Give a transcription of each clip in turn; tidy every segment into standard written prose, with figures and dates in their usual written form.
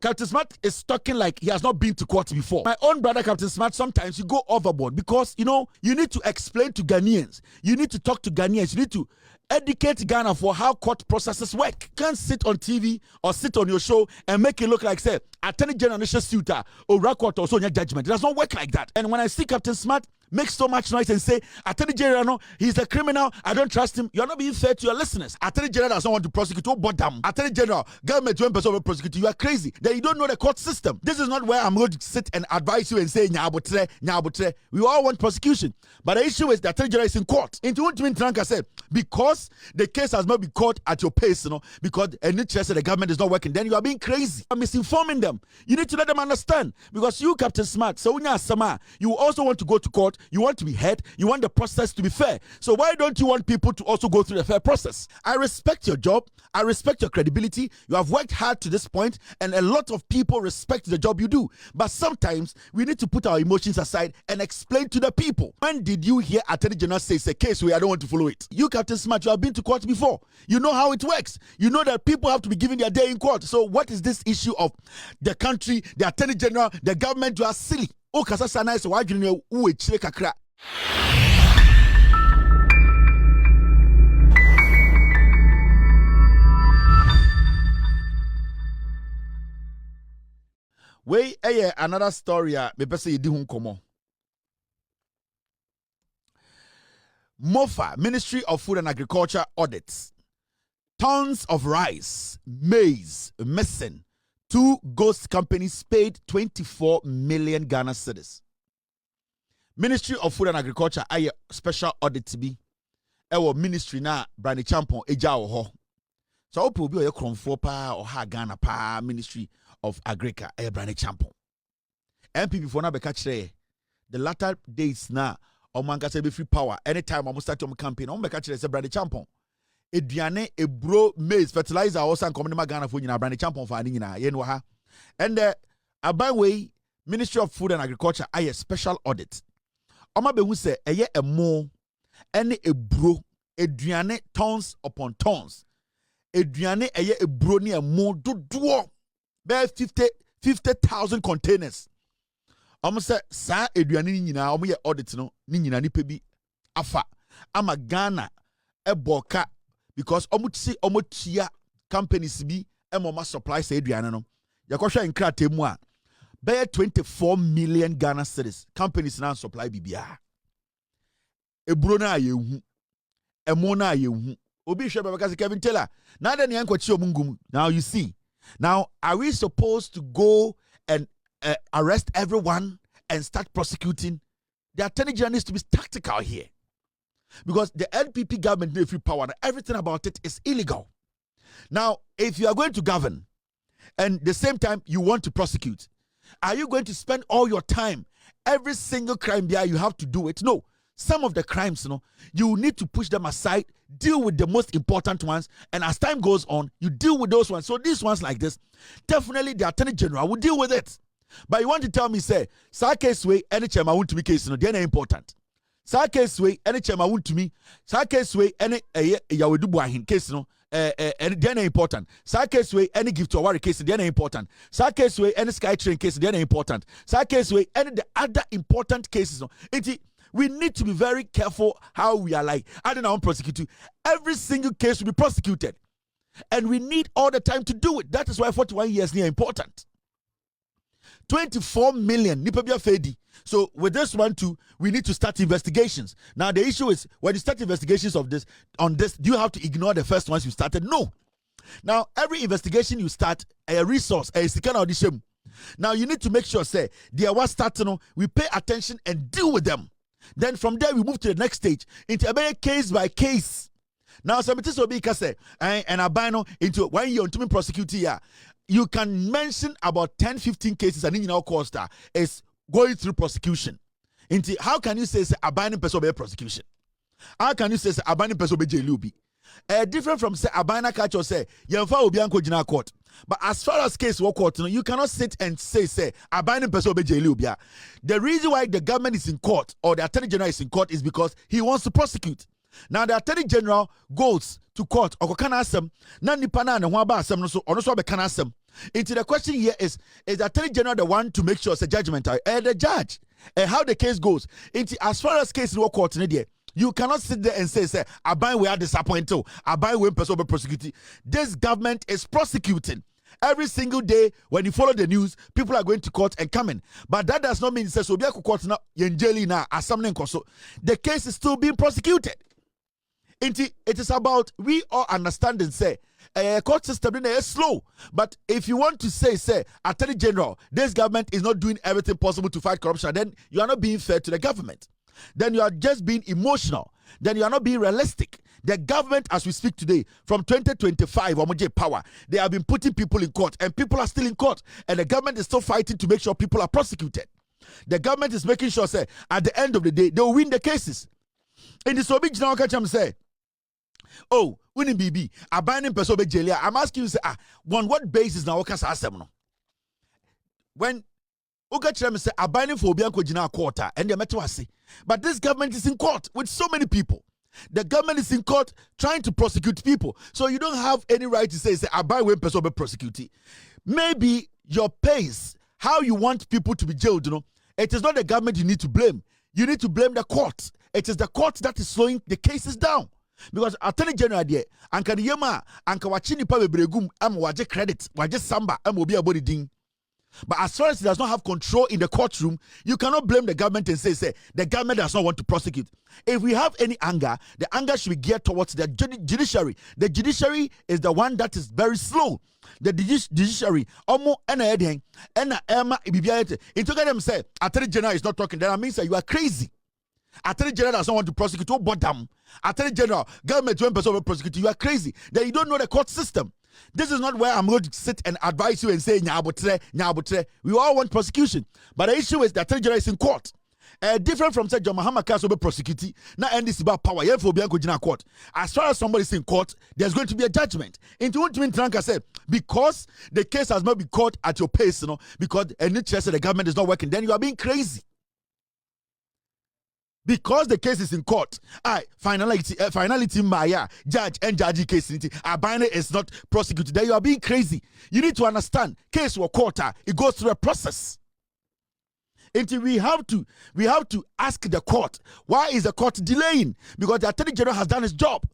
Captain Smart is talking like he has not been to court before. My own brother, Captain Smart, sometimes you go overboard because, you need to explain to Ghanaians. You need to talk to Ghanaians. You need to educate Ghana for how court processes work. You can't sit on TV or sit on your show and make it look like, say, Attorney General National Suitor or Court or so in your judgment. It does not work like that. And when I see Captain Smart make so much noise and say, Attorney General, no, he's a criminal, I don't trust him, you're not being fair to your listeners. Attorney General does not want to prosecute you, but damn. Attorney General, government 20% will prosecute you, are crazy. Then you don't know the court system. This is not where I'm going to sit and advise you and say, nyabotre. We all want prosecution. But the issue is the Attorney General is in court. Into what Tranka said, because the case has not been caught at your pace, because the government is not working, then you are being crazy. I'm misinforming them. You need to let them understand. Because you, Captain Smart, so you also want to go to court. You want to be heard. You want the process to be fair. So why don't you want people to also go through the fair process? I respect your job. I respect your credibility. You have worked hard to this point, and a lot of people respect the job you do. But sometimes we need to put our emotions aside and explain to the people. When did you hear Attorney General say it's a case where I don't want to follow it? You, Captain Smart, you have been to court before. You know how it works. You know that people have to be given their day in court. So what is this issue of the country, the Attorney General, the government? You are silly. O kasa sana is why you know who chire kakra. Wey another story me pese yedi hu nkomo. MOFA, Ministry of Food and Agriculture audits. Tons of rice, maize missing. 2 ghost companies paid 24 million Ghana cedis. Ministry of Food and Agriculture aye special audit to be. Ewo ministry na Brani Champon eja ho. So opo bi oye kronfo pa or ha Ghana pa Ministry of Agriculture aye Brani Champon. MPP for na beka kire the latter days na omanka se be free power anytime omo start your campaign omo beka kire se Brani Champon. Eduane ebro maize fertilizer also and common Ghana for nyina Brani Champon for ani nyina ye no ha. And Abanwe Ministry of Food and Agriculture aye special audit. Oma be hu se eye emo ene ebro eduane tons upon tons. Eduane eye ebro ni emo dodo be 50,000 containers. Oma se sa eduane ni nyina omo ye audit no ni nyina ni pebi afa ama Ghana eboka because omotia companies bi emoma supply say eduane no yakohwa nkrate mu a be 24 million Ghana cedis companies now supply bibia eburo na ayehu emo na ayehu obi hwe because Kevin Taylor now then yankwachi omungum. Now you see, now are we supposed to go and arrest everyone and start prosecuting? The Attorney General needs to be tactical here. Because the NPP government needs free power and everything about it is illegal. Now, if you are going to govern and at the same time you want to prosecute, are you going to spend all your time, every single crime there you have to do it? No. Some of the crimes, you need to push them aside, deal with the most important ones, and as time goes on, you deal with those ones. So these ones like this, definitely the Attorney General will deal with it. But you want to tell me, say, sa case way, any chairman want to be case, they're not important. Sa case way any chairman want to me. Sa case way any yawedu buahin case and they're important. Sa case way any gift to award case they're important. Sa case way any sky train case they're important. Sa case way any the other important cases we need to be very careful how we are like. I don't know prosecute. Every single case will be prosecuted. And we need all the time to do it. That is why 41 years is important. 24 million Nipabia Fedi. So with this one too, we need to start investigations. Now the issue is when you start investigations on this, do you have to ignore the first ones you started? No. Now every investigation you start, a resource, a second audition. Now you need to make sure say they are starting. We pay attention and deal with them. Then from there we move to the next stage into a case by case. Now somebody will be say and I buy into 1 year to me prosecute here. You can mention about 10-15 cases and in our costa is going through prosecution. How can you say abiding person be prosecution? How can you say abiding person be jailubi? Different from say abiding catch or say yemfa obi anko jina court. But as far as case work court, you cannot sit and say abiding person be jailubi. The reason why the government is in court or the Attorney General is in court is because he wants to prosecute. Now the Attorney General goes to court or can ask them na nipa na ne ho aba asem no so ono so be can asem Into the question here is the Attorney General the one to make sure it's a judgment? The judge. And how the case goes. Into as far as case in court, you cannot sit there and say, we are disappointed. We person be prosecuted. This government is prosecuting. Every single day, when you follow the news, people are going to court and coming. But that does not mean it says so. The case is still being prosecuted. It is about we all understand and say court system is slow. But if you want to say Attorney General, this government is not doing everything possible to fight corruption, then you are not being fair to the government. Then you are just being emotional. Then you are not being realistic. The government, as we speak today, from 2025, power, they have been putting people in court, and people are still in court, and the government is still fighting to make sure people are prosecuted. The government is making sure, say, at the end of the day, they will win the cases. In the Sobi General Kacham say, oh, winning BB, abandoning person be jail. I'm asking you, say, on what basis now? When Ukacham say, abandoning for Bianco Jina quarter, and the metawasi, but this government is in court with so many people. The government is in court trying to prosecute people. So you don't have any right to say I buy one person be prosecuted. Maybe your pace, how you want people to be jailed, it is not the government you need to blame. You need to blame the court. It is the court that is slowing the cases down. Because Attorney General there, anka the yema, anka wachini pa bebregum, waje credit, waje samba, obi abodi ding. But as far as he does not have control in the courtroom, you cannot blame the government and say the government does not want to prosecute. If we have any anger, the anger should be geared towards the judiciary. The judiciary is the one that is very slow. The judiciary, into them say, Attorney General is not talking, then I mean, say you are crazy. Attorney General does not want to prosecute. Oh, bottom. Attorney General, government 1% will prosecute. You are crazy. Then you don't know the court system. This is not where I'm going to sit and advise you and say, nyabutre. We all want prosecution. But the issue is that Attorney General is in court. Different from John Mahama Kass will be prosecuted. Now, and this is about power. Court. As far as somebody is in court, there's going to be a judgment. Into what Tranka said, because the case has not been caught at your pace, because the government is not working, then you are being crazy. Because the case is in court, finality Maya, judge and judge case, Abane is not prosecuted. Then you are being crazy. You need to understand, case or court, it goes through a process. Until we have to ask the court, why is the court delaying? Because the Attorney General has done his job.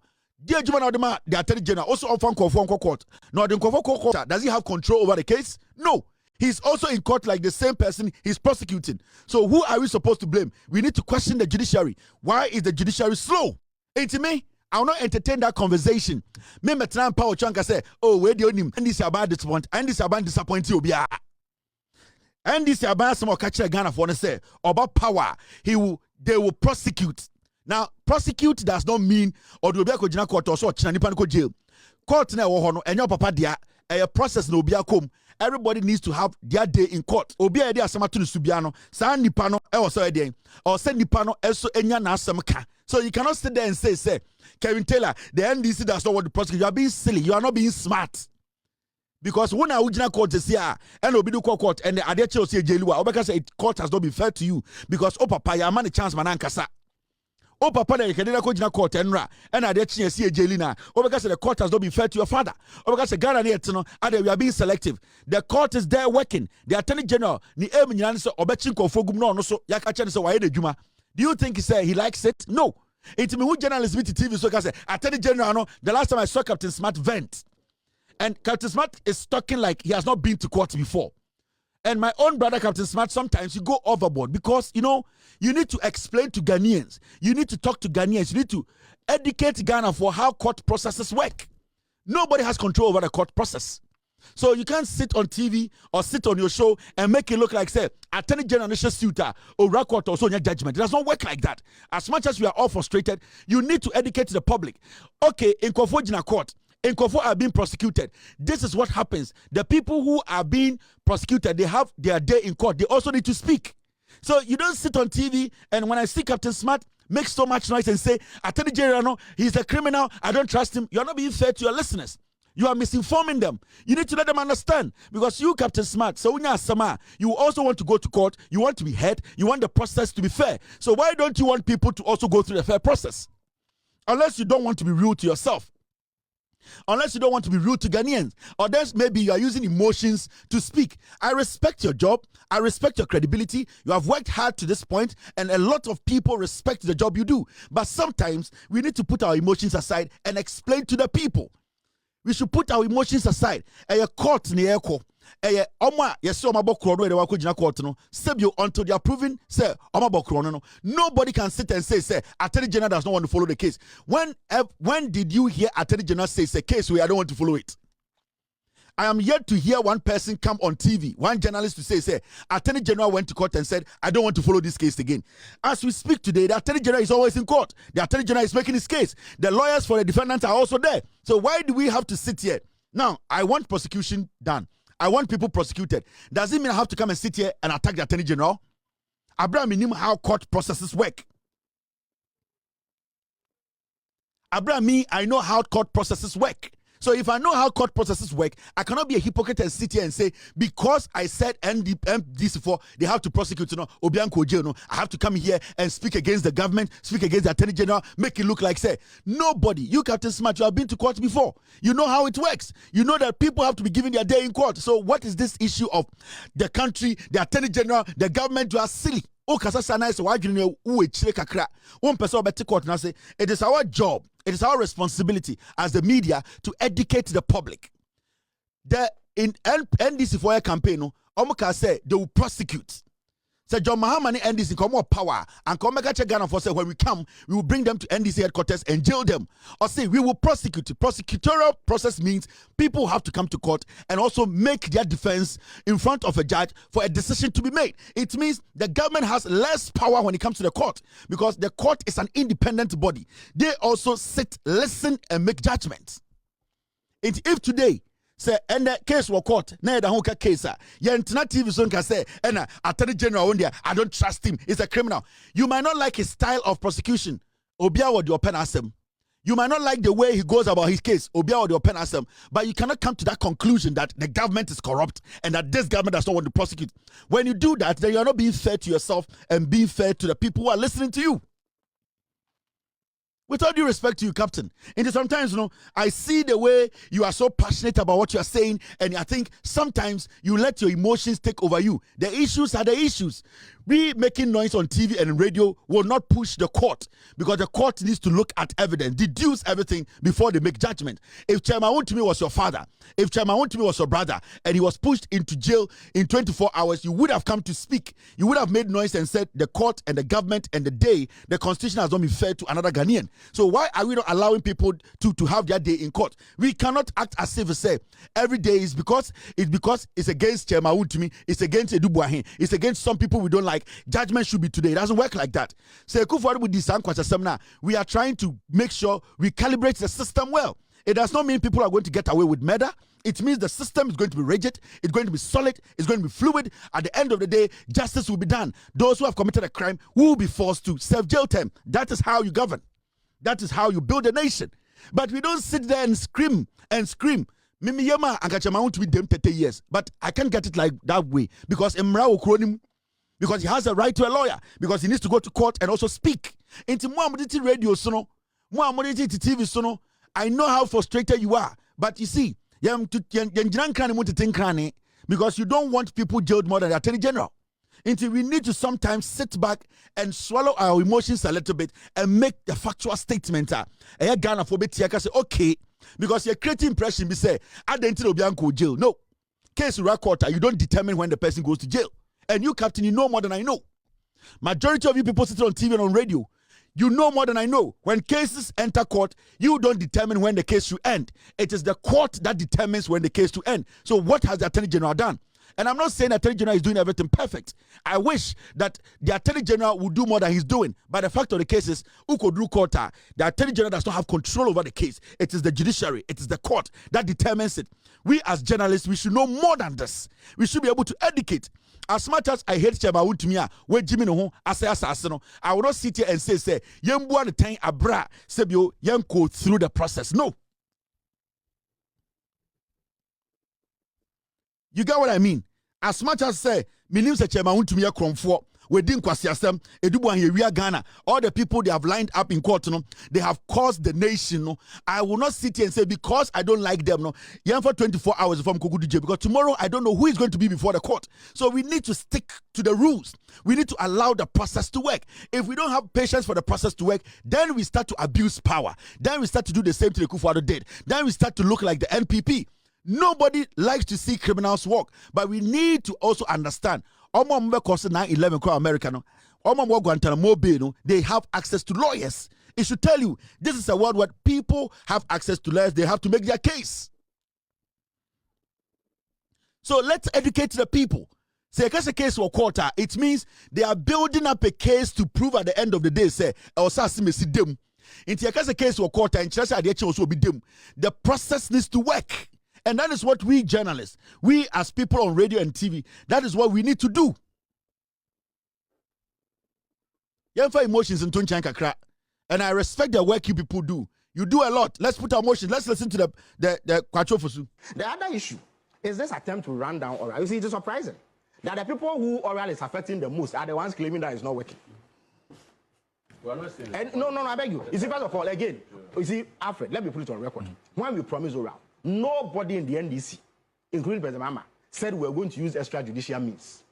The Attorney General also on court. Now the court, does he have control over the case? No. He's also in court like the same person he's prosecuting. So who are we supposed to blame? We need to question the judiciary. Why is the judiciary slow? To me, I will not entertain that conversation. Me metran Paul Chanka say, oh, where do you name? And this is about disappoint. And this is about disappoint you. And this is about some catcher Ghana for say about power. They will prosecute. Now, prosecute does not mean or do be a court or so Chinanipan jail. Court na wohono and your papa dia a process no be a come. Everybody needs to have their day in court. Obi a day asama to subiano, sa nipa no e wo so e or send nipa no eso enya na asem ka. So you cannot sit there and say Kevin Taylor, the NDC does not want to prosecute. You are being silly. You are not being smart. Because when I original court is here and obi do court and the adeche o say jeliwa, obeka say court has not been fair to you because papa ya man a chance manankasa. Oh, papa, you can go court and I did see a jailina. Oh, because the court has not been fair to your father. Oh, because the Ghana and we are being selective. The court is there working. The Attorney General, ni Eminyanso, Obechinko Fogum, no, so Yakachan, so why the Juma. Do you think he likes it? No. It's me who journalists meet TV, so I say, Attorney General, no, the last time I saw Captain Smart vent. And Captain Smart is talking like he has not been to court before. And my own brother, Captain Smart, sometimes you go overboard because, you need to explain to Ghanaians. You need to talk to Ghanaians. You need to educate Ghana for how court processes work. Nobody has control over the court process. So you can't sit on TV or sit on your show and make it look like, say, Attorney General suitor or court or so your judgment. It does not work like that. As much as we are all frustrated, you need to educate the public. Okay, in Kofojina court, Nkofo are being prosecuted. This is what happens. The people who are being prosecuted, they have their day in court. They also need to speak. So you don't sit on TV and when I see Captain Smart make so much noise and say, Attorney General, no, he's a criminal, I don't trust him. You're not being fair to your listeners. You are misinforming them. You need to let them understand. Because you, Captain Smart, so you also want to go to court, you want to be heard, you want the process to be fair. So why don't you want people to also go through the fair process? Unless you don't want to be rude to yourself. unless you don't want to be rude to Ghanaians, or then maybe you are using emotions to speak. I respect your job. I respect your credibility. You have worked hard to this point, and a lot of people respect the job you do. But sometimes we need to put our emotions aside and explain to the people. We should put our emotions aside. A court near echo. Until they are proven say nobody can sit and say Attorney General does not want to follow the case. When did you hear Attorney General say a case where I don't want to follow it? I am yet to hear one person come on TV, one journalist to say Attorney General went to court and said, I don't want to follow this case again. As we speak today, the Attorney General is always in court. The Attorney General is making his case. The lawyers for the defendants are also there. So why do we have to sit here? Now, I want prosecution done. I want people prosecuted. Does it mean I have to come and sit here and attack the Attorney General? Abraham knew how court processes work. Abraham, I know how court processes work. So if I know how court processes work, I cannot be a hypocrite and sit here and say, because I said NDC4, they have to prosecute, Obianko Ojo, I have to come here and speak against the government, speak against the Attorney General, make it look like, say, nobody, you Captain Smart, you have been to court before. You know how it works. You know that people have to be given their day in court. So what is this issue of the country, the Attorney General, the government? You are silly. It is our job, it is our responsibility as the media to educate the public. The NDC4 campaign, say they will prosecute. So John Mahama and NDC come more power and come back Ghana for say when we come, we will bring them to NDC headquarters and jail them. Or say we will prosecute. Prosecutorial process means people have to come to court and also make their defense in front of a judge for a decision to be made. It means the government has less power when it comes to the court because the court is an independent body. They also sit, listen, and make judgments. And if today say and the case was court na the whole case TV so can say and Attorney General on there, I don't trust him, he's a criminal. You might not like his style of prosecution, obia what your pen asem. You might not like the way he goes about his case, obia what your pen asem, but you cannot come to that conclusion that the government is corrupt and that this government does not want to prosecute. When you do that, then you are not being fair to yourself and being fair to the people who are listening to you. With all due respect to you, Captain, and sometimes, I see the way you are so passionate about what you are saying, and I think sometimes you let your emotions take over you. The issues are the issues. We making noise on TV and radio will not push the court because the court needs to look at evidence, deduce everything before they make judgment. If Chairman Wontumi was your father, if Chairman Wontumi was your brother, and he was pushed into jail in 24 hours, you would have come to speak. You would have made noise and said the court and the government and the day, the constitution has not been fair to another Ghanaian. So why are we not allowing people to have their day in court? We cannot act as if we say every day is because it's against Chairman Wontumi, it's against Adu Boahen, it's against some people we don't like. Judgment should be today. It doesn't work like that. So with this we are trying to make sure we calibrate the system well. It does not mean people are going to get away with murder. It means the system is going to be rigid, it's going to be solid, it's going to be fluid. At the end of the day, justice will be done. Those who have committed a crime will be forced to serve jail time. That is how you govern. That is how you build a nation. But we don't sit there and scream and scream. Mimi Yama and Gachama want to be them 30 years. But I can't get it like that way because Emra Okronim, because he has a right to a lawyer, because he needs to go to court and also speak. Into Muamuditi radio sono, Muamuditi TV sono. I know how frustrated you are, but you see, because you don't want people jailed more than the Attorney General. Until we need to sometimes sit back and swallow our emotions a little bit and make the factual statement. Ghana for say okay, because you're creating impression. Be say, I didn't Obianko jail. No, case record. You don't determine when the person goes to jail. And you, Captain, you know more than I know. Majority of you people sitting on TV and on radio, you know more than I know. When cases enter court, you don't determine when the case should end. It is the court that determines when the case to end. So what has the Attorney General done? And I'm not saying the Attorney General is doing everything perfect. I wish that the Attorney General would do more than he's doing. But the fact of the case is, the Attorney General does not have control over the case. It is the judiciary, it is the court that determines it. We as journalists, we should know more than this. We should be able to educate. As much as I hate Chairman Wontumi, where Jimmy no asasino, I will not sit here and say, Yembu the time abra, sebio, go through the process. No. You get what I mean? As much as say, me name say Chairman Wontumi kromfo, within Kwasiasem, Edubuan here, we are Ghana. All the people they have lined up in court, no, they have caused the nation. No, I will not sit here and say because I don't like them. No, yeah, for 24 hours from Koguduje, because tomorrow I don't know who is going to be before the court. So we need to stick to the rules. We need to allow the process to work. If we don't have patience for the process to work, then we start to abuse power. Then we start to do the same thing Akufo-Addo did. Then we start to look like the NPP. Nobody likes to see criminals work, but we need to also understand. 9/11 America, Guantanamo Bay, they have access to lawyers. It should tell you this is a world where people have access to lawyers. They have to make their case. So let's educate the people. Say, a case for quarter, it means they are building up a case to prove at the end of the day. Say, them. Into a case for quarter, and the process needs to work. And that is what we journalists, we as people on radio and TV, that is what we need to do. Yemfa emotions in Tunchan Kakra. And I respect the work you people do. You do a lot. Let's put our emotions. Let's listen to the Kwachofosu. The other issue is this attempt to run down oral. You see, it is surprising that the people who oral is affecting the most are the ones claiming that it's not working. And no, I beg you. You see, first of all, again, you see, Alfred, let me put it on record. When we promise oral, nobody in the NDC, including President Mahama, said we were going to use extrajudicial means.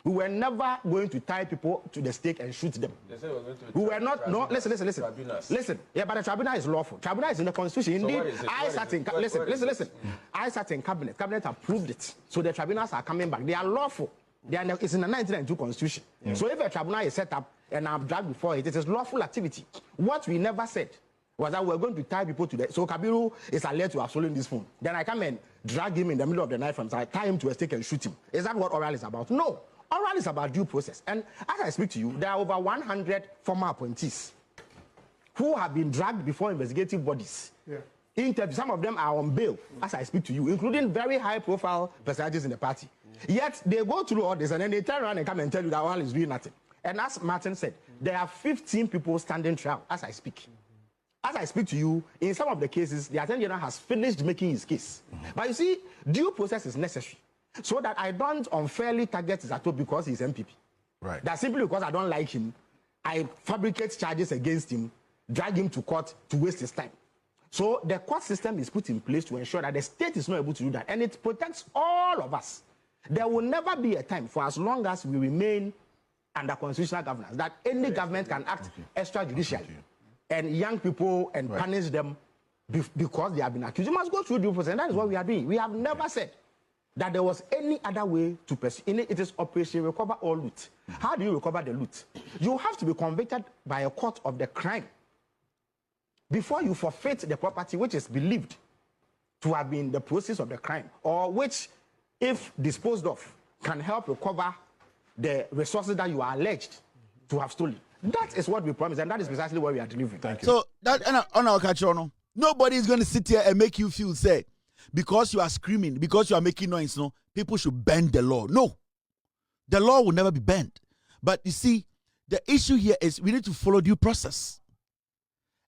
We were never going to tie people to the stake and shoot them. They said we were going to. We were not. No, listen. Listen. Yeah, but the tribunal is lawful. Tribunal is in the constitution. So indeed, I sat in. Listen. I sat in cabinet. Cabinet approved it. So the tribunals are coming back. They are lawful. It's in the 1992 constitution. Yeah. So if a tribunal is set up and I'm dragged before it, it is lawful activity. What we never said was that we're going to tie people to the. So Kabiru is alleged to have stolen this phone. Then I come and drag him in the middle of the night from side, tie him to a stake and shoot him. Is that what oral is about? No. Oral is about due process. And as I speak to you, there are over 100 former appointees who have been dragged before investigative bodies. Yeah. Some of them are on bail, as I speak to you, including very high-profile personalities in the party. Yet they go through all this and then they turn around and come and tell you that oral is doing nothing. And as Martin said, there are 15 people standing trial as I speak. As I speak to you, in some of the cases, the Attorney General has finished making his case. But you see, due process is necessary so that I don't unfairly target Zato because he's MPP. Right. That simply because I don't like him, I fabricate charges against him, drag him to court to waste his time. So the court system is put in place to ensure that the state is not able to do that, and it protects all of us. There will never be a time, for as long as we remain under constitutional governance, that any government can act extrajudicially and young people and punish them because they have been accused. You must go through due process, and that is what we are doing. We have never said that there was any other way to pursue. It is Operation Recover All Loot. How do you recover the loot? You have to be convicted by a court of the crime before you forfeit the property which is believed to have been the process of the crime, or which, if disposed of, can help recover the resources that you are alleged to have stolen. That is what we promise, and that is precisely what we are delivering. Thank you. So that on our culture, nobody is going to sit here and make you feel say because you are screaming, because you are making noise, no, people should bend the law. No, the law will never be bent. But you see, the issue here is we need to follow due process.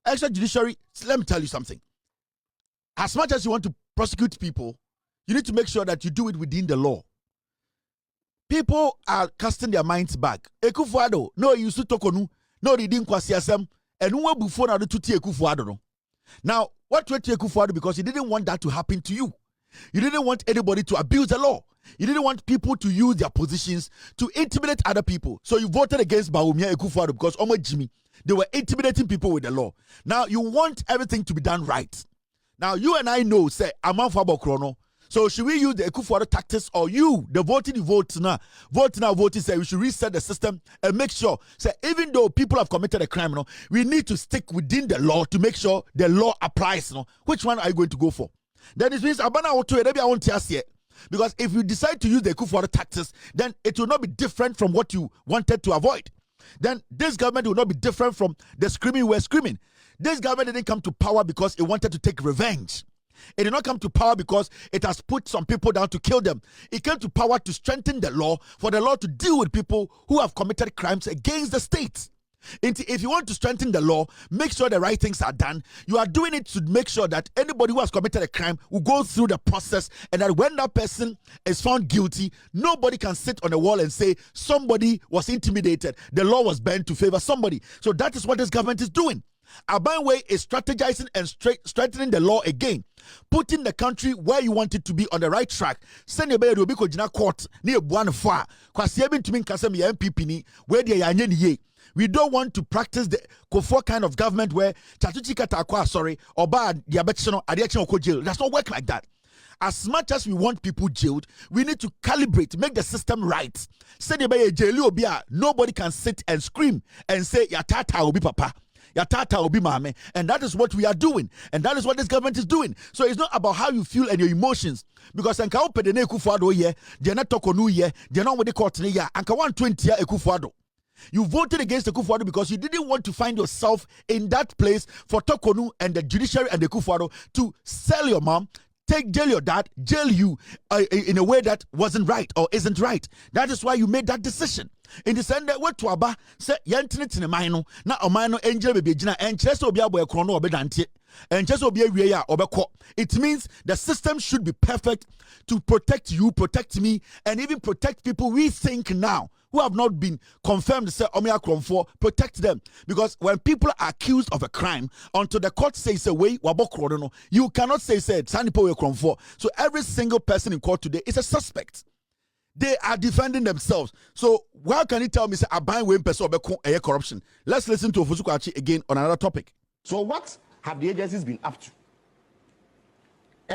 Extrajudiciary, let me tell you something. As much as you want to prosecute people, you need to make sure that you do it within the law. People are casting their minds back. Akufo-Addo, no, you used to talk on, no, they didn't Kwasiasem, and who before now to Akufo-Addo, no. Now, what to Akufo-Addo, because you didn't want that to happen to you. You didn't want anybody to abuse the law. You didn't want people to use their positions to intimidate other people. So you voted against Bawumia Akufo-Addo because Omo Jimmy, they were intimidating people with the law. Now you want everything to be done right. Now you and I know, say, Aman Fabo Chrono. So should we use the Akufo-Addo tactics, or you, the voting now, say we should reset the system and make sure, say, even though people have committed a crime, we need to stick within the law to make sure the law applies. Which one are you going to go for? Then it means Abana Auto, maybe I won't ask yet. Because if you decide to use the Akufo-Addo tactics, then it will not be different from what you wanted to avoid. Then this government will not be different from the screaming we're screaming. This government didn't come to power because it wanted to take revenge. It did not come to power because it has put some people down to kill them. It came to power to strengthen the law, for the law to deal with people who have committed crimes against the state. If you want to strengthen the law, make sure the right things are done. You are doing it to make sure that anybody who has committed a crime will go through the process, and that when that person is found guilty, nobody can sit on a wall and say somebody was intimidated, the law was bent to favor somebody. So that is what this government is doing. Abanwe is strategizing and strengthening the law again, putting the country where you want it to be on the right track. Send your baby to be court near one far. We don't want to practice the Kofo kind of government where or bad jail. That's not work like that. As much as we want people jailed, we need to calibrate, make the system right. Nobody can sit and scream and say, Yatata will be papa. Yatata will be mame. And that is what we are doing. And that is what this government is doing. So it's not about how you feel and your emotions. Because Anka ope de ne Akufo-Addo ye, de na tokonu ye, de na with the court ne ya, Anka 120 ya Akufo-Addo. You voted against the Akufo-Addo because you didn't want to find yourself in that place for Tokonu and the judiciary and the Akufo-Addo to sell your mom, jail your dad, jail you in a way that wasn't right or isn't right. That is why you made that decision. In the sense that what to aba say yantinit ne mino na omano angel baby jina and chest obi aboy krono obedante and chest obi awie ya obeko. It means the system should be perfect to protect you, protect me, and even protect people we think now who have not been confirmed, say Omia Kromfo, protect them. Because when people are accused of a crime, until the court says away, you cannot say Sanipo Kromfo. So every single person in court today is a suspect. They are defending themselves. So why can you tell me say Abanwe person or corruption? Let's listen to Ofosu Kwakye again on another topic. So what have the agencies been up to?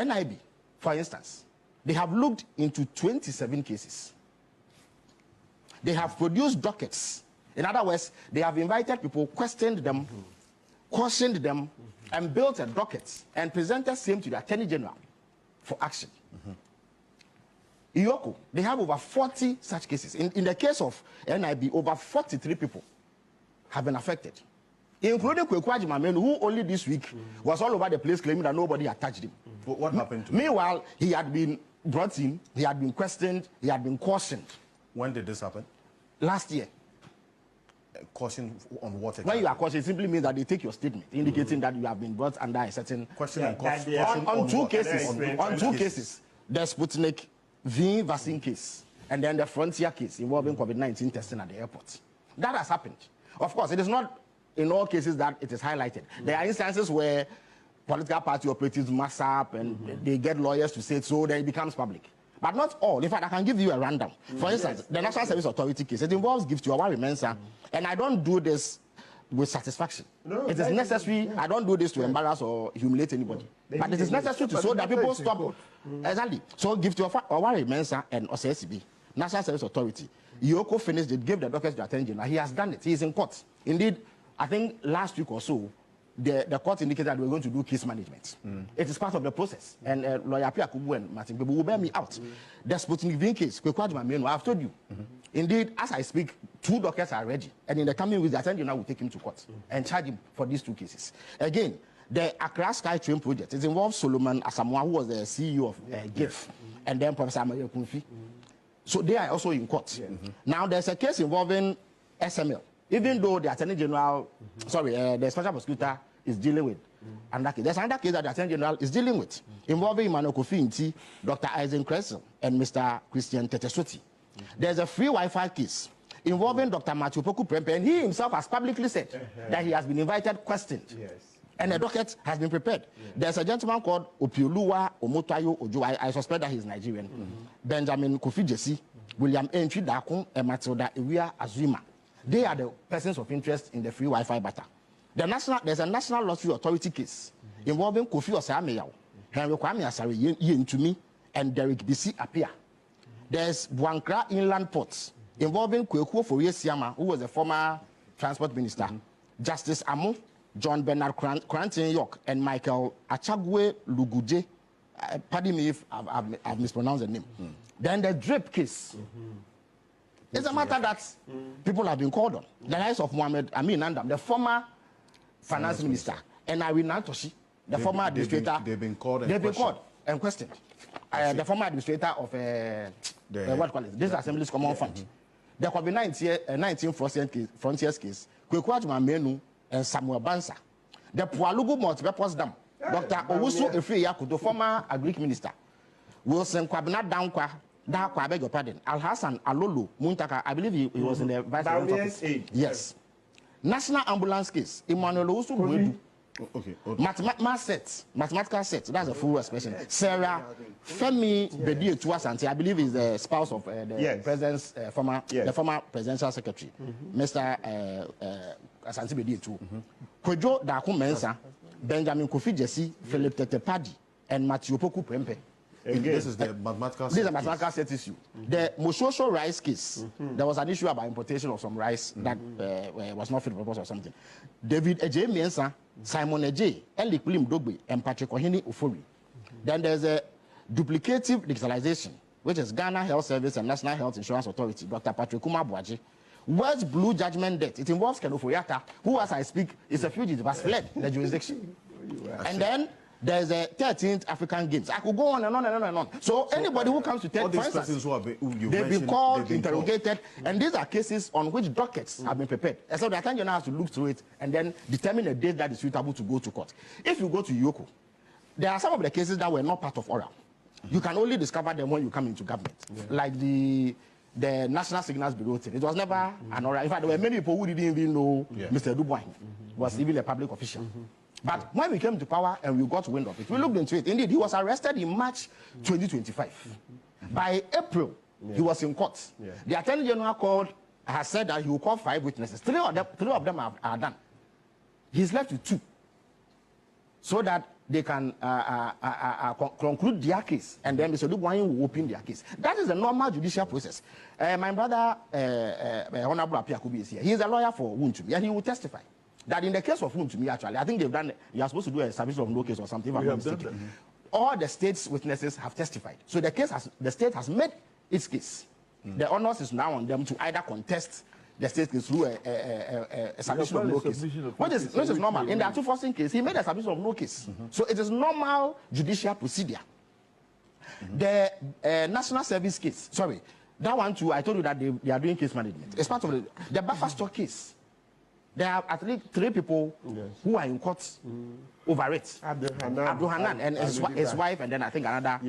NIB, for instance, they have looked into 27 cases. They have produced dockets. In other words, they have invited people, questioned them, cautioned them, and built a docket and presented same to the Attorney General for action. Iyoko, they have over 40 such cases. In the case of NIB, over 43 people have been affected, including Kweku Agyeman, who only this week was all over the place claiming that nobody had touched him. But what happened to him? Meanwhile, he had been brought in, he had been questioned, he had been cautioned. When did this happen? Last year. Caution on what exactly? When you are cautioned, it simply means that they take your statement, indicating that you have been brought under a certain... Question and caution on two what? cases. On two cases. The Sputnik V vaccine case, and then the Frontier case involving COVID-19 testing at the airport. That has happened. Of course, it is not in all cases that it is highlighted. There are instances where political party operatives mass up and they get lawyers to say it, so then it becomes public. But not all. In fact, I can give you a rundown. For instance, the National Service Authority case, it involves Gift Awari Mensah, and I don't do this with satisfaction. No, it is necessary. I don't do this to embarrass or humiliate anybody. But it is necessary to so that people stop. Exactly. So Gift Awari Mensah and OCSB, National Service Authority, Iyoko finished it, gave the docket to Attorney General. He has done it. He is in court. Indeed, I think last week or so, the court indicated that we're going to do case management. It is part of the process. And lawyer Pia Kubu and Martin Bebu will bear me out. The Sputnik V case, Kweku Agyeman, I've told you. Indeed, as I speak, 2 dockets are ready. And in the coming weeks, the Attorney General will take him to court and charge him for these 2 cases. Again, the Accra Sky Train project, it involves Solomon Asamoah, who was the CEO of GIF, and then Professor Amayo Kunfi. So they are also in court. Now, there's a case involving SML. Even though the Attorney General, the Special Prosecutor is dealing with another case. There's another case that the Attorney General is dealing with, involving Emmanuel Kofi Nti, Dr. Isaac Kressel, and Mr. Christian Tetesoti. There's a free Wi-Fi case involving Dr. Matthew Poku Prempeh, and he himself has publicly said that he has been invited, questioned, and a docket has been prepared. There's a gentleman called Opioluwa Omotayo Ojo. I suspect that he's Nigerian. Benjamin Kofi Jesse, William Entry Dakun, and Matilda Ewia Azuma. They are the persons of interest in the free Wi-Fi matter. There's a National Lottery Authority case involving Kofi Osei-Ameyao, Henry Kwame Asare Yentumi, and Derek Bisi Apia. There's Buankra Inland Ports involving Kweku Ofori-Esiama, who was a former transport minister, Justice Amu, John Bernard Cranton York, and Michael Achagwe Luguje. Pardon me if I've mispronounced the name. Then the DRIP case. It's a matter that people have been called on. The likes of Mohamed Amin Andam, the former finance minister, and Irene Nantoshi, the former administrator. They've been called and questioned. The former administrator of what call it? This Assembly's Common Fund. the COVID-19 frontiers case, Kwekwa Menu and Samuel Bansa, the Pualugu multipurpose dam, Dr. Owusu Efri Yakuto, former Agric Minister, Wilson Kwabena Dankwa, I beg your pardon, Al Hassan Alolu Muntaka, I believe he was in the vice president's office. Yes. National ambulance case, Emmanuel Owusu Gwedu. Okay. Mathematical set. That's a full expression. Sarah Femi Bedie Tuasante, I believe, is the spouse of the president's the former presidential secretary, Mr. Asante Bedie Tu. Kojo Daku Mensa, Benjamin Kofi Jesse, Philip Tetepadi, and Matthew Poku Prempe. This is the mathematical set. This is a mathematical set issue. The Moshosho rice case, there was an issue about importation of some rice that was not fit for purpose or something. David Eje Miensa, Simon Eje, Elik Lim Dogbe, and Patrick Ohini Ufori. Then there's a duplicative digitalization, which is Ghana Health Service and National Health Insurance Authority, Dr. Patrick Kuma Bwaji. West Blue Judgment Debt. It involves Kenofoyata, who, as I speak, is a fugitive, has fled the jurisdiction. And then there's a 13th African Games. I could go on and on and on and on. So anybody who comes to take, for instance, they've been called, interrogated, and these are cases on which dockets have been prepared. And so the attorney general has to look through it and then determine a date that is suitable to go to court. If you go to Yoko, there are some of the cases that were not part of oral. You can only discover them when you come into government, like the National Signals Bureau thing. It was never an oral. In fact, there were many people who didn't even know Mr. Dubois was even a public official. But when we came to power and we got wind of it, we looked into it. Indeed, he was arrested in March 2025. By April, he was in court. The Attorney General has said that he will call 5 witnesses. Three of them are done. He's left with 2. So that they can conclude their case, and then Mr. Dubois will open their case. That is the normal judicial process. My brother, Honorable Apiakubi, is here. He is a lawyer for Wontumi, and he will testify that in the case of Wontumi, actually, I think they've done, you are supposed to do a service of no case or something. If I'm not mistaken. All the state's witnesses have testified. So the state has made its case. The onus is now on them to either contest the state case through a submission of no case. Which is normal. In the Atu-Forcing case, he made a submission of no case. So it is normal judicial procedure. The National Service case, sorry, that one too, I told you that they are doing case management. It's part of the buffer stock case. There are at least 3 people who are in court over it. Abdul Hanan and his wife, and then I think another.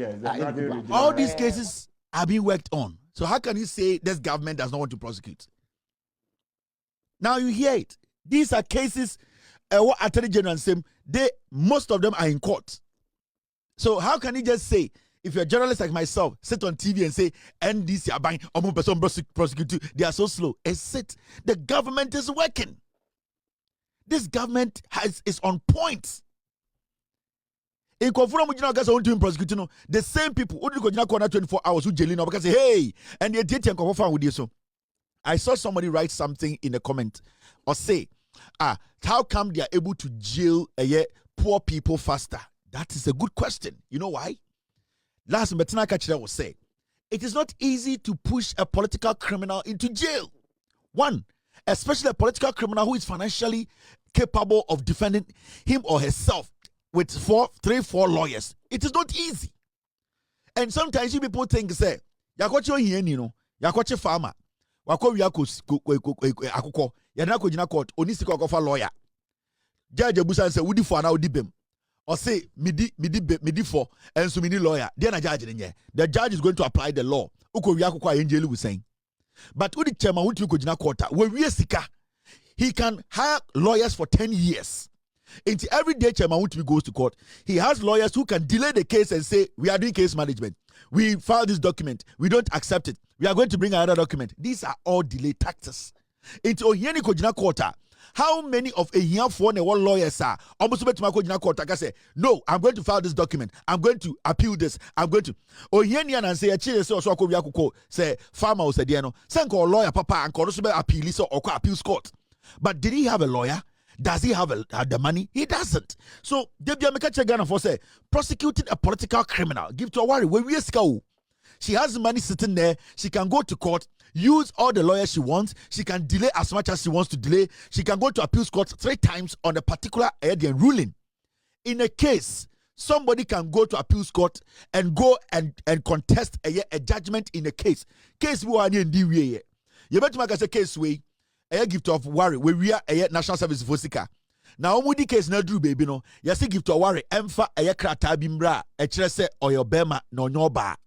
All these cases are being worked on. So how can you say this government does not want to prosecute? Now you hear it. These are cases. What Attorney General said, most of them are in court. So how can you just say, if you're a journalist like myself, sit on TV and say, NDC are buying, prosecute, they are so slow. It's it. The government is working. This government is on point. In Kofura Mujina Gasa won't prosecute the same people who do 24 hours who jailing because hey, and they did with you. So I saw somebody write something in the comment or say, how come they are able to jail poor people faster? That is a good question. You know why? Last Metina Kachira will say, it is not easy to push a political criminal into jail. One, especially a political criminal who is financially capable of defending him or herself with 3-4 lawyers. It is not easy. And sometimes you people think, say, Yakocho hienino, Yakoche farmer, Wako Yakos Akuko, Yanako Jina court, Onisiko Kofa lawyer. Judge Busan say, Woody for now dibem. Or say, midi for, and so many lawyer. Then a judge in here. The judge is going to apply the law. Uko Yakuko Angel was saying. But Udi Chema Wuti Kojina Kota, where we sika, he can hire lawyers for 10 years. Until every day Chema Wuti goes to court, he has lawyers who can delay the case and say, we are doing case management. We filed this document. We don't accept it. We are going to bring another document. These are all delay tactics. Until Ohieni Kojina Kota, how many of a year for one lawyers are almost bet to my Kojina Kota can say, no, I'm going to file this document. I'm going to appeal this. I'm going to Ohieni and say a chile so Yakuko say farmer or Sediano, Sanko lawyer papa and Korosube appeal or appeals court. But did he have a lawyer? Does he have the money? He doesn't. So Debia Mekache Ghana for say prosecuting a political criminal. Give to a worry where we are. She has money sitting there. She can go to court, use all the lawyers she wants. She can delay as much as she wants to delay. She can go to appeals court 3 times on a particular ruling. In a case, somebody can go to appeals court and go and contest a judgment in a case. Case we are in the way. You bet my say case way a gift of worry we are a national service for sika. Now omudi case na dru baby no. You see gift of worry emfa a krata bimbra e kire se oyo bema no nyoba.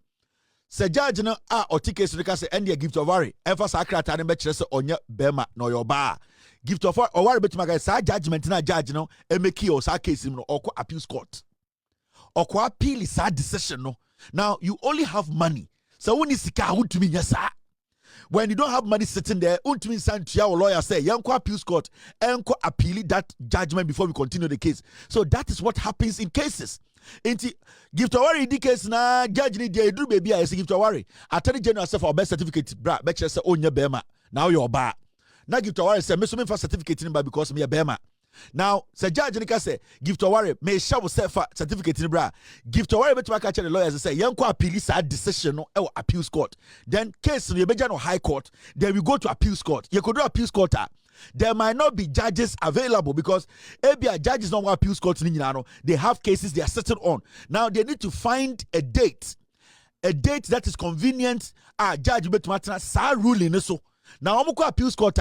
Se judge no a oti case reka se end gift of worry emfa sa krata ne be kire se onye bema no yoba. Gift of worry bet my say judgment na judge no e make you sa case no okwa appeals court. Okwa appeal is a decision no. Now you only have money. So when you sika untumi nyasa. When you don't have money sitting there, untumi send to your lawyer say, "Yanko appeals court, yanko appeal that judgment before we continue the case." So that is what happens in cases. Inti give to worry the case na judge ni dey do baby I say give to worry. Attorney general say for birth certificate bra be say onya bema. Now your ba. Now give to worry say me so me for certificate ni ba because me bema. Now, say judge Nika say, give to worry, may show self certificate in bra. Give to worry, but to catch the lawyers and say, Yanko appeal is a decision or appeals court. Then case in the high court, then we go to appeals court. You could do appeals court. There might not be judges available because ABI judges don't want appeals court. They have cases they are settled on. Now they need to find a date that is convenient. Judge Betmatana sa ruling so. Now I'm appeals court.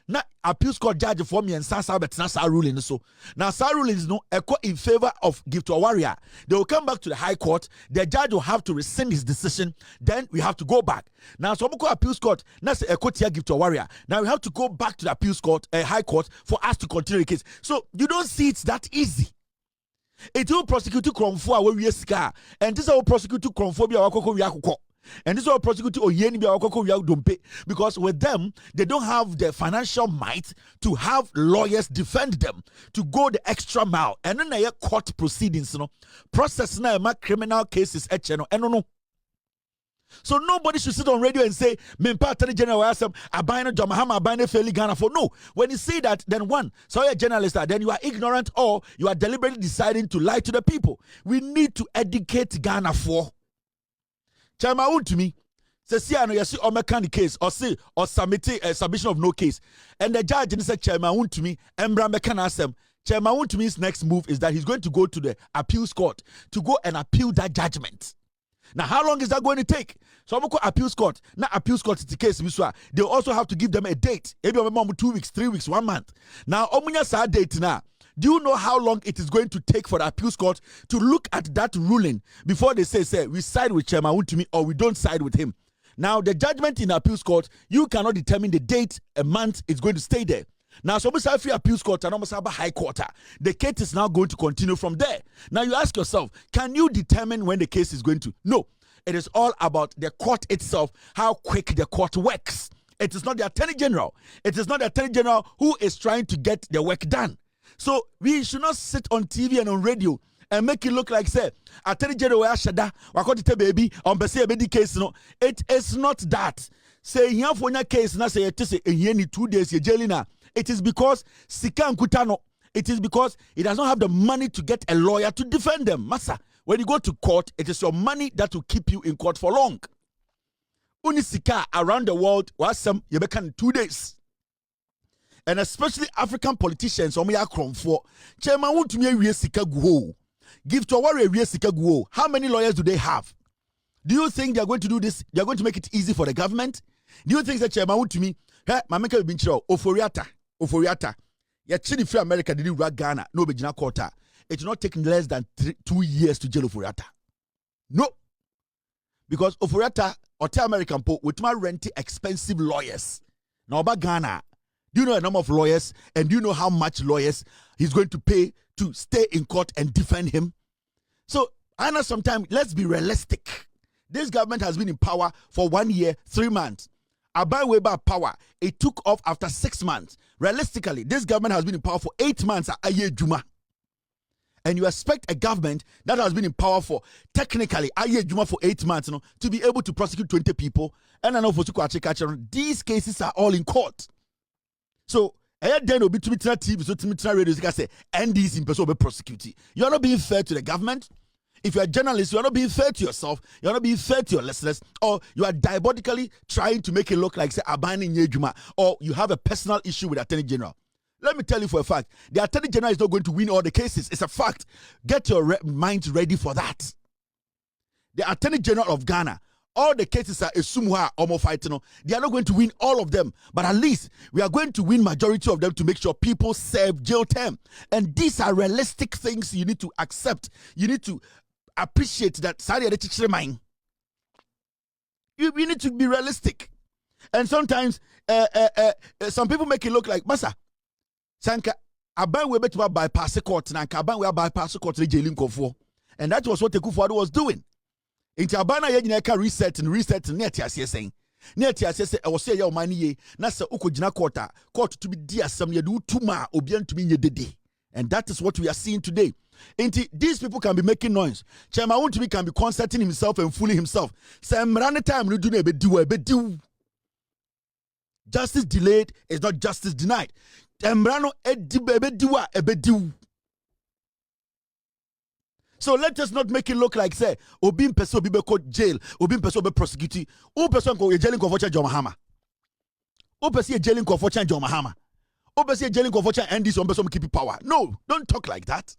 Na appeals court judge for me and Sansa Betnasa ruling so. Now sa ruling is no echo in favor of give to a warrior. They will come back to the high court. The judge will have to rescind his decision. Then we have to go back. Now so appeals court. Now say echo tia give to a warrior. Now we have to go back to the appeals court, high court for us to continue the case. So you don't see it's that easy. It will prosecute Kromfo where we are and this will prosecute Kromfo be our and this is all prosecute because with them they don't have the financial might to have lawyers defend them to go the extra mile and then they court proceedings process na criminal cases no. So nobody should sit on radio and say mempa attorney general asem abine John abine fairly Ghana for no. When you say that, then one, so you're a journalist, then you are ignorant or you are deliberately deciding to lie to the people. We need to educate Ghana for Chairman to me, says, "See, I know you see, or mechanic case, or say, or submit a submission of no case." And the judge said, "Chairman to me, Embra Mechanism." Chairman to me's next move is that he's going to go to the appeals court to go and appeal that judgment. Now, how long is that going to take? So I'm going to appeals court. Now, appeals court is the case. They also have to give them a date. Maybe 2 weeks, 3 weeks, 1 month. Now, omunya sa date now. Do you know how long it is going to take for the appeals court to look at that ruling before they say we side with Chairman Wontumi or we don't side with him? Now, the judgment in the appeals court, you cannot determine the date, a month it's going to stay there. Now, so almost every appeals court and almost high court, the case is now going to continue from there. Now, you ask yourself, can you determine when the case is going to? No, it is all about the court itself, how quick the court works. It is not the Attorney General. It is not the Attorney General who is trying to get the work done. So we should not sit on TV and on radio and make it look like say Attorney General Ashada wakoti baby on bese baby case no. It is not that. Say here for your case na say it is a 2 days jelina. It is because Sikan Kutano. It is because he does not have the money to get a lawyer to defend them. Massa, when you go to court, it is your money that will keep you in court for long. Unisika around the world was some you can 2 days. And especially African politicians, Chairman want to me sika guo. Give to a sika guo. How many lawyers do they have? Do you think they are going to do this? They are going to make it easy for the government? Do you think that Chairman want to me? Hey, my make a binch Oforiata. Ya chini free America did rag Ghana, no Bejina quarter. It will not take less than 2 years to jail Oforiata. No. Because Oforiata or American po with my renting expensive lawyers. Now about Ghana. Do you know a number of lawyers and do you know how much lawyers he's going to pay to stay in court and defend him? So, I know sometimes, let's be realistic. This government has been in power for 1 year, 3 months. Abai Weba power, it took off after 6 months. Realistically, this government has been in power for 8 months at Aye Juma. And you expect a government that has been in power for technically Aye Juma for 8 months to be able to prosecute 20 people. And I know for these cases are all in court. So, then obi tumi tena TV so tumi tena radio say NDC in person be prosecuted. You are not being fair to the government. If you are a journalist, you are not being fair to yourself. You are not being fair to your listeners, or you are diabolically trying to make it look like say Abani Nyejuma, or you have a personal issue with Attorney General. Let me tell you for a fact, the Attorney General is not going to win all the cases. It's a fact. Get your mind ready for that. The Attorney General of Ghana all the cases are assume almost fighting. They are not going to win all of them, but at least we are going to win majority of them to make sure people serve jail term. And these are realistic things you need to accept. You need to appreciate that. You need to be realistic. And sometimes some people make it look like Masa Sanka Aban we better bypass the court and Aban we bypass the court the jailing for. And that was what Akufo-Addo was doing. Into Abana Yaka reset and net saying. Net say I was say your money nasa ukojina court to be dear some yedu tuma obian to be yedede. And that is what we are seeing today. Into these people can be making noise. Chairman want to be can be concerting himself and fooling himself. Say mrane time no do na be do. Justice delayed is not justice denied. Emrano ebe do. So let us not make it look like say obim person obi be called jail, obim person be prosecute. O person go jailing ko for John Mahama. O person jailing ko for John Mahama. O person jailing ko for and this one person keep power. No, don't talk like that.